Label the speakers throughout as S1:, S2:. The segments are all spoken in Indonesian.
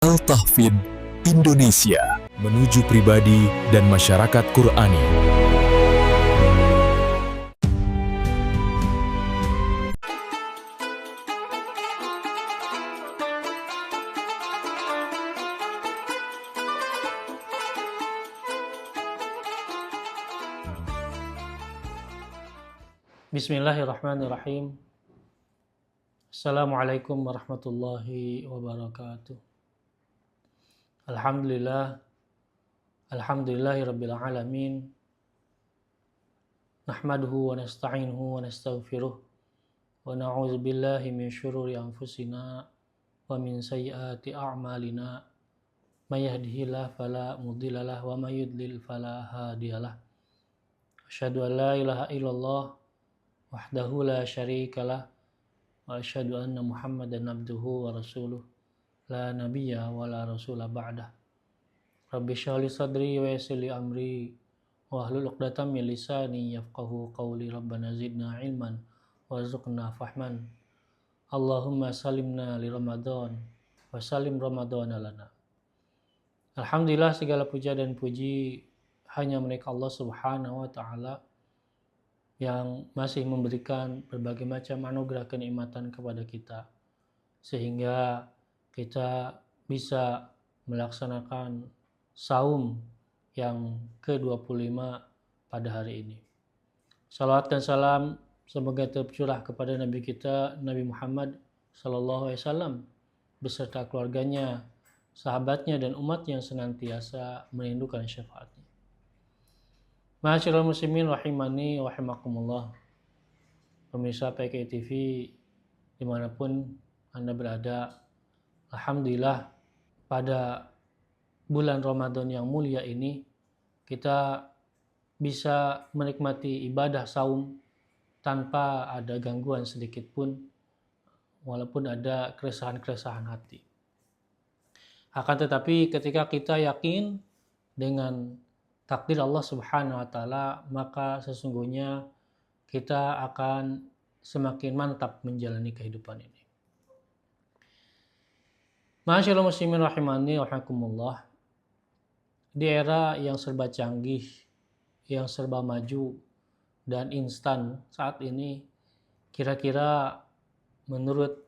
S1: Al-Tahfidz Indonesia menuju pribadi dan masyarakat Qurani.
S2: Bismillahirrahmanirrahim. Assalamualaikum warahmatullahi wabarakatuh. Alhamdulillahi rabbil alamin. Nahmaduhu wa nasta'inuhu wa nastaghfiruh wa na'udzu billahi min syururi anfusina wa min sayyiati a'malina. May yahdihillahu fala mudhillalah wa may yudlil fala hadiyalah. Asyhadu an la ilaha illallah wahdahu la syarikalah wa asyhadu anna Muhammadan abduhu wa rasuluh la nabiyya wa la rasula ba'dah. Rabbi shrah li sadri wa yassir li amri wa hlul 'uqdatam min lisani yafqahu qawli. Rabbana zidna ilman warzuqna fahman. Allahumma salimna li Ramadan wa salim Ramadana lana. Alhamdulillah, segala puja dan puji hanya milik Allah Subhanahu wa taala yang masih memberikan berbagai macam anugerah kenikmatan kepada kita, sehingga kita bisa melaksanakan saum yang ke-25 pada hari ini. Salawat dan salam semoga tercurah kepada Nabi kita, Nabi Muhammad SAW, beserta keluarganya, sahabatnya, dan umat yang senantiasa merindukan syafaatnya. Ma'asyiral muslimin rahimani wa rahimakumullah. Pemirsa PKI TV dimanapun Anda berada, alhamdulillah pada bulan Ramadan yang mulia ini kita bisa menikmati ibadah saum tanpa ada gangguan sedikit pun, walaupun ada keresahan-keresahan hati. Akan tetapi ketika kita yakin dengan takdir Allah Subhanahu wa taala, maka sesungguhnya kita akan semakin mantap menjalani kehidupan ini. Ma'asyiral muslimin rahimani wa rahimakumullah. Di era yang serba canggih, yang serba maju dan instan saat ini, kira-kira menurut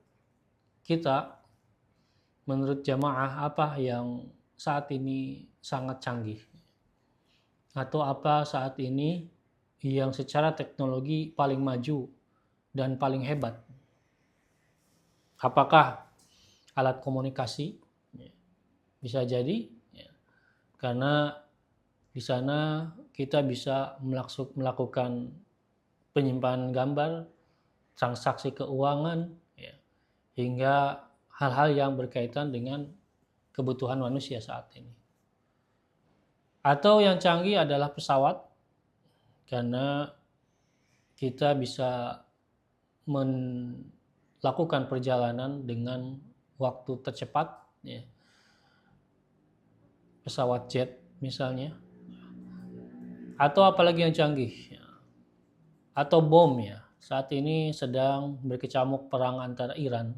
S2: kita, menurut jamaah, apa yang saat ini sangat canggih? Atau apa saat ini yang secara teknologi paling maju dan paling hebat? Apakah alat komunikasi? Bisa jadi, karena di sana kita bisa melakukan penyimpanan gambar, transaksi keuangan, hingga hal-hal yang berkaitan dengan kebutuhan manusia saat ini. Atau yang canggih adalah pesawat, karena kita bisa melakukan perjalanan dengan waktu tercepat, pesawat jet misalnya. Atau apalagi yang canggih, atau bom. Saat ini sedang berkecamuk perang antara Iran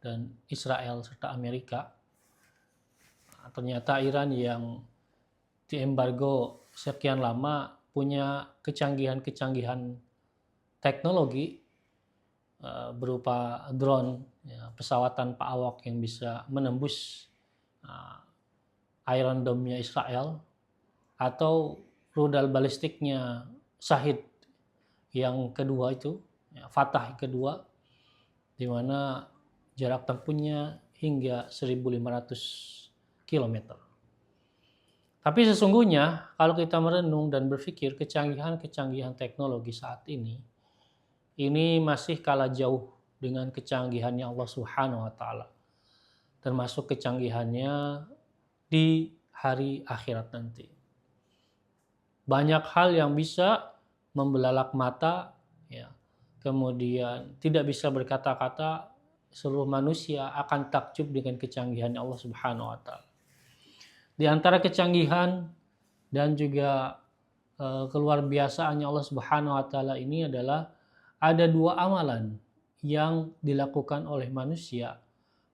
S2: dan Israel serta Amerika. Ternyata Iran yang diembargo sekian lama punya kecanggihan-kecanggihan teknologi berupa drone, pesawat tanpa awak yang bisa menembus Iron Dome-nya Israel, atau rudal balistiknya Shahid yang kedua itu, Fatah kedua, di mana jarak tempuhnya hingga 1.500 km. Tapi sesungguhnya kalau kita merenung dan berpikir, kecanggihan-kecanggihan teknologi saat ini masih kalah jauh dengan kecanggihannya Allah Subhanahu wa taala. Termasuk kecanggihannya di hari akhirat nanti. Banyak hal yang bisa membelalak mata, kemudian tidak bisa berkata-kata, seluruh manusia akan takjub dengan kecanggihan Allah Subhanahu wa taala. Di antara kecanggihan dan juga keluar biasaannya Allah Subhanahu wa taala ini adalah ada dua amalan yang dilakukan oleh manusia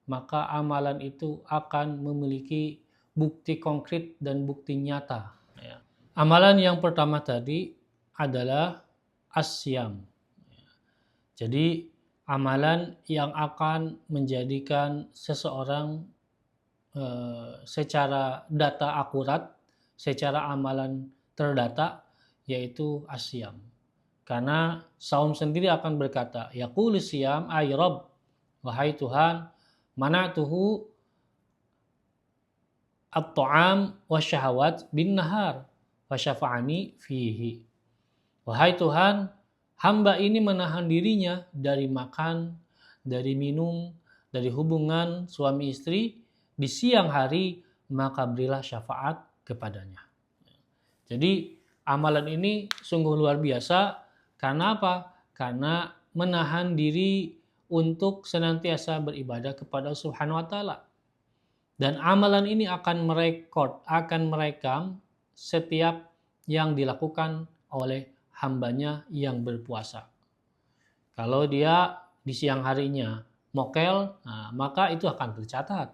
S2: maka amalan itu akan memiliki bukti konkret dan bukti nyata. Ya. Amalan yang pertama tadi adalah asyam. Jadi amalan yang akan menjadikan seseorang secara data akurat, secara amalan terdata, yaitu asyam. Karena saum sendiri akan berkata, yaqulu siyam ay Rabb, wahai Tuhan, mana'tuhu at-ta'am wasyahawat bin nahar wasyafa'ani fihi. Wahai Tuhan, hamba ini menahan dirinya dari makan, dari minum, dari hubungan suami istri di siang hari, maka berilah syafaat kepadanya. Jadi amalan ini sungguh luar biasa. Karena apa? Karena menahan diri untuk senantiasa beribadah kepada Subhanahu wa Ta'ala. Dan amalan ini akan merekam setiap yang dilakukan oleh hambanya yang berpuasa. Kalau dia di siang harinya mokel, maka itu akan tercatat.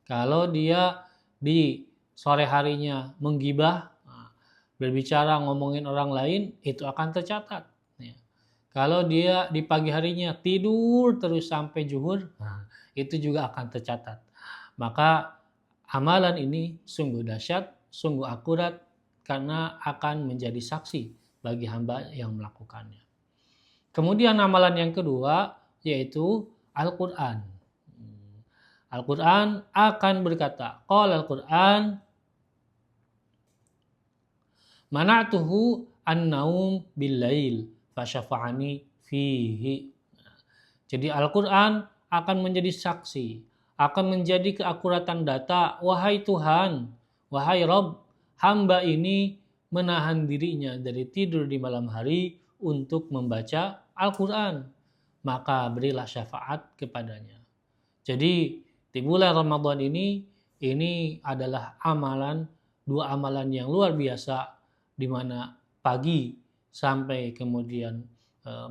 S2: Kalau dia di sore harinya menggibah, berbicara ngomongin orang lain, itu akan tercatat. Kalau dia di pagi harinya tidur terus sampai zuhur, itu juga akan tercatat. Maka amalan ini sungguh dahsyat, sungguh akurat, karena akan menjadi saksi bagi hamba yang melakukannya. Kemudian amalan yang kedua yaitu Al-Quran. Al-Quran akan berkata, qala Al-Quran, mana'tuhu an-naum bil-lail fasyafa'ani fihi. Jadi Al-Quran akan menjadi saksi, akan menjadi keakuratan data. Wahai Tuhan, wahai Rabb, hamba ini menahan dirinya dari tidur di malam hari untuk membaca Al-Quran, maka berilah syafaat kepadanya. Jadi di bulan Ramadan ini adalah dua amalan yang luar biasa, di mana pagi sampai kemudian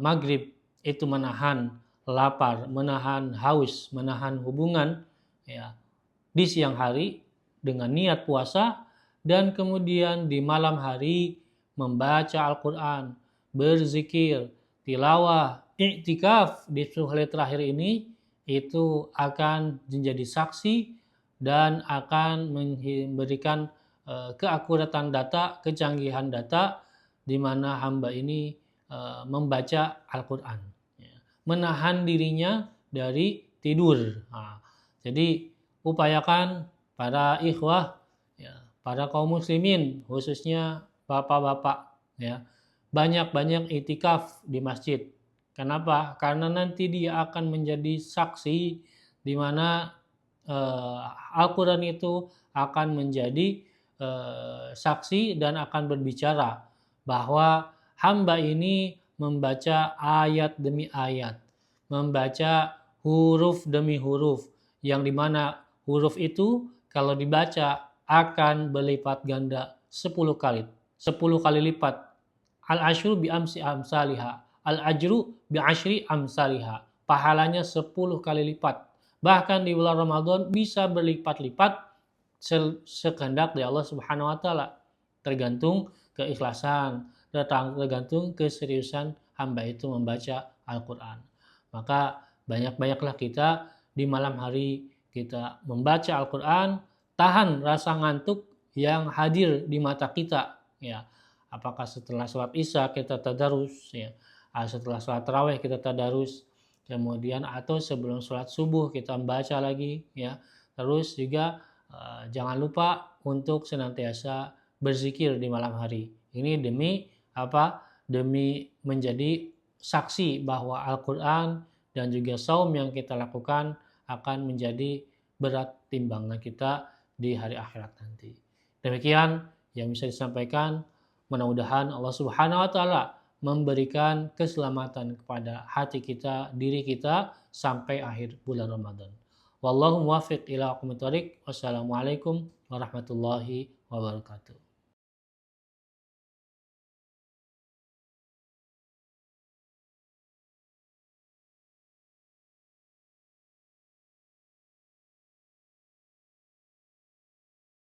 S2: maghrib itu menahan lapar, menahan haus, menahan hubungan, ya, di siang hari dengan niat puasa, dan kemudian di malam hari membaca Al-Quran, berzikir, tilawah, i'tikaf di 10 hari terakhir ini, itu akan menjadi saksi dan akan memberikan keakuratan data, kecanggihan data, di mana hamba ini membaca Al-Quran, menahan dirinya dari tidur. Jadi upayakan para ikhwah, para kaum muslimin, khususnya bapak-bapak, banyak-banyak itikaf di masjid. Kenapa? Karena nanti dia akan menjadi saksi di mana Al-Quran itu akan menjadi saksi dan akan berbicara bahwa hamba ini membaca ayat demi ayat, membaca huruf demi huruf, yang dimana huruf itu kalau dibaca akan berlipat ganda 10 kali. 10 kali lipat. Al-ashru bi amsi amsalihah. Al-ajru bi asyri amsalihah. Pahalanya 10 kali lipat. Bahkan di bulan Ramadan bisa berlipat-lipat sekehendak dari Allah Subhanahu wa Ta'ala. Tergantung keikhlasan, tergantung keseriusan hamba itu membaca Al-Quran. Maka banyak-banyaklah kita di malam hari kita membaca Al-Quran, tahan rasa ngantuk yang hadir di mata kita, apakah setelah sholat isya kita tadarus, setelah sholat tarawih kita tadarus, kemudian atau sebelum sholat subuh kita membaca lagi, terus juga jangan lupa untuk senantiasa berzikir di malam hari. Ini demi apa? Demi menjadi saksi bahwa Al-Quran dan juga saum yang kita lakukan akan menjadi berat timbangan kita di hari akhirat nanti. Demikian yang bisa disampaikan. Mudah-mudahan Allah Subhanahu wa Ta'ala memberikan keselamatan kepada hati kita, diri kita sampai akhir bulan Ramadan. Wallahu muwaffiq ila aqwamit thoriq. Wassalamualaikum warahmatullahi wabarakatuh.